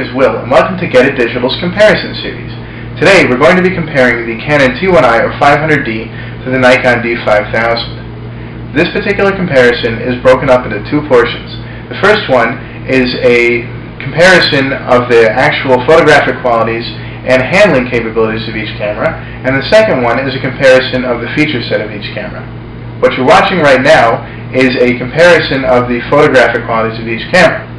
is Will, and welcome to Get It Digital's comparison series. Today we're going to be comparing the Canon T1i or 500D to the Nikon D5000. This particular comparison is broken up into two portions. The first one is a comparison of the actual photographic qualities and handling capabilities of each camera, and the second one is a comparison of the feature set of each camera. What you're watching right now is a comparison of the photographic qualities of each camera.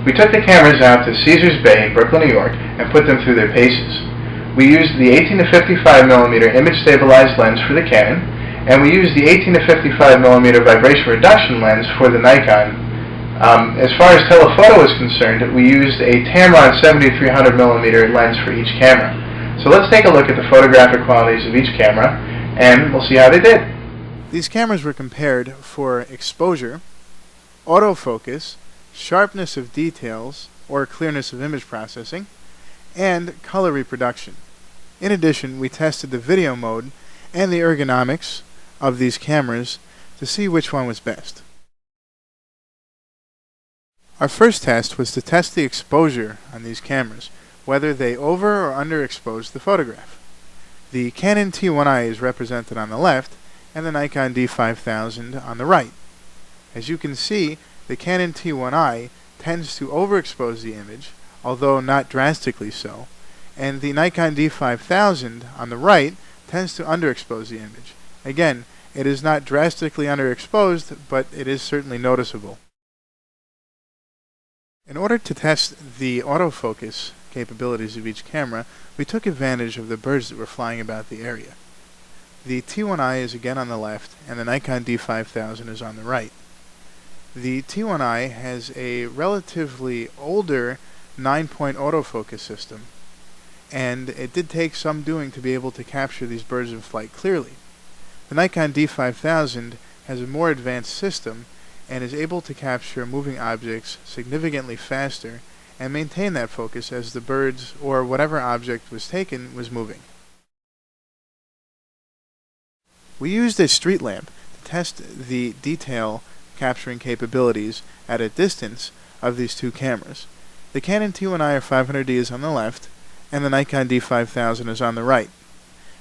We took the cameras out to Caesars Bay in Brooklyn, New York, and put them through their paces. We used the 18 to 55mm image stabilized lens for the Canon, and we used the 18 to 55mm vibration reduction lens for the Nikon. As far as telephoto is concerned, we used a Tamron 7300mm lens for each camera. So let's take a look at the photographic qualities of each camera, and we'll see how they did. These cameras were compared for exposure, autofocus, sharpness of details or clearness of image processing, and color reproduction. In addition, we tested the video mode and the ergonomics of these cameras to see which one was best. Our first test was to test the exposure on these cameras, whether they over or underexposed the photograph. The Canon T1i is represented on the left and the Nikon D5000 on the right. As you can see, the Canon T1i tends to overexpose the image, although not drastically so, and the Nikon D5000 on the right tends to underexpose the image. Again, it is not drastically underexposed, but it is certainly noticeable. In order to test the autofocus capabilities of each camera, we took advantage of the birds that were flying about the area. The T1i is again on the left, and the Nikon D5000 is on the right. The T1i has a relatively older 9-point autofocus system, and it did take some doing to be able to capture these birds in flight clearly. The Nikon D5000 has a more advanced system and is able to capture moving objects significantly faster and maintain that focus as the birds or whatever object was taken was moving. We used a street lamp to test the detail capturing capabilities at a distance of these two cameras. The Canon T1i or 500D is on the left, and the Nikon D5000 is on the right.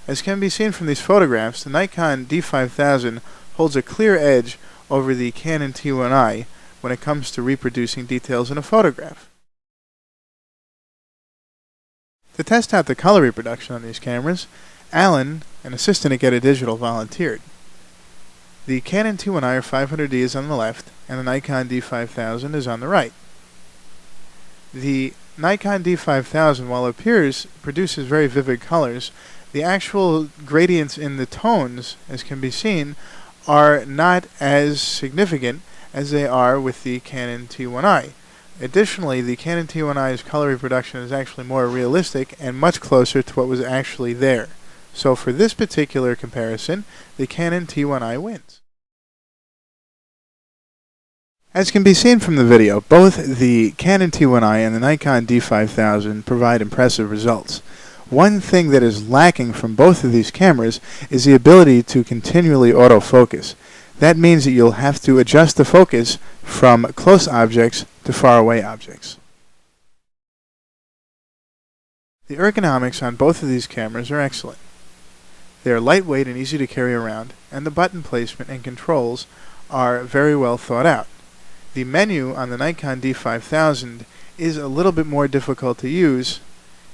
As can be seen from these photographs, the Nikon D5000 holds a clear edge over the Canon T1i when it comes to reproducing details in a photograph. To test out the color reproduction on these cameras, Alan, an assistant at Get It Digital, volunteered. The Canon T1i or 500D is on the left, and the Nikon D5000 is on the right. The Nikon D5000, while it produces very vivid colors, the actual gradients in the tones, as can be seen, are not as significant as they are with the Canon T1i. Additionally, the Canon T1i's color reproduction is actually more realistic and much closer to what was actually there. So for this particular comparison, the Canon T1i wins. As can be seen from the video, both the Canon T1i and the Nikon D5000 provide impressive results. One thing that is lacking from both of these cameras is the ability to continually autofocus. That means that you'll have to adjust the focus from close objects to faraway objects. The ergonomics on both of these cameras are excellent. They are lightweight and easy to carry around, and the button placement and controls are very well thought out. The menu on the Nikon D5000 is a little bit more difficult to use,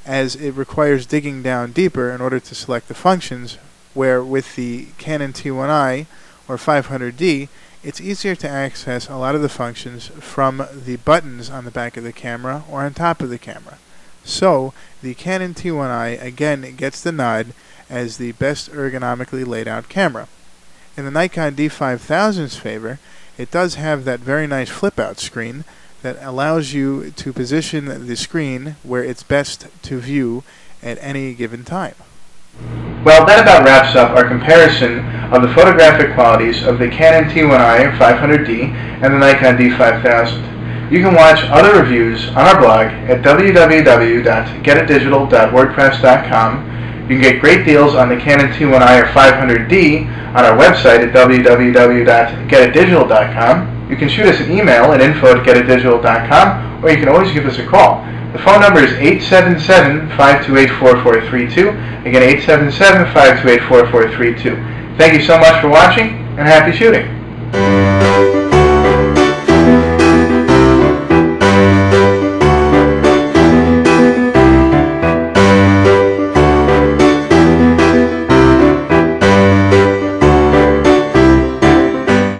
as it requires digging down deeper in order to select the functions, where with the Canon T1i or 500D, it's easier to access a lot of the functions from the buttons on the back of the camera or on top of the camera. So, the Canon T1i again gets the nod as the best ergonomically laid out camera. In the Nikon D5000's favor, it does have that very nice flip out screen that allows you to position the screen where it's best to view at any given time. Well, that about wraps up our comparison of the photographic qualities of the Canon T1i or 500D and the Nikon D5000. You can watch other reviews on our blog at www.getitdigital.wordpress.com. You can get great deals on the Canon T1i or 500D on our website at www.getitdigital.com. You can shoot us an email at info@getitdigital.com, or you can always give us a call. The phone number is 877-528-4432. Again, 877-528-4432. Thank you so much for watching, and happy shooting.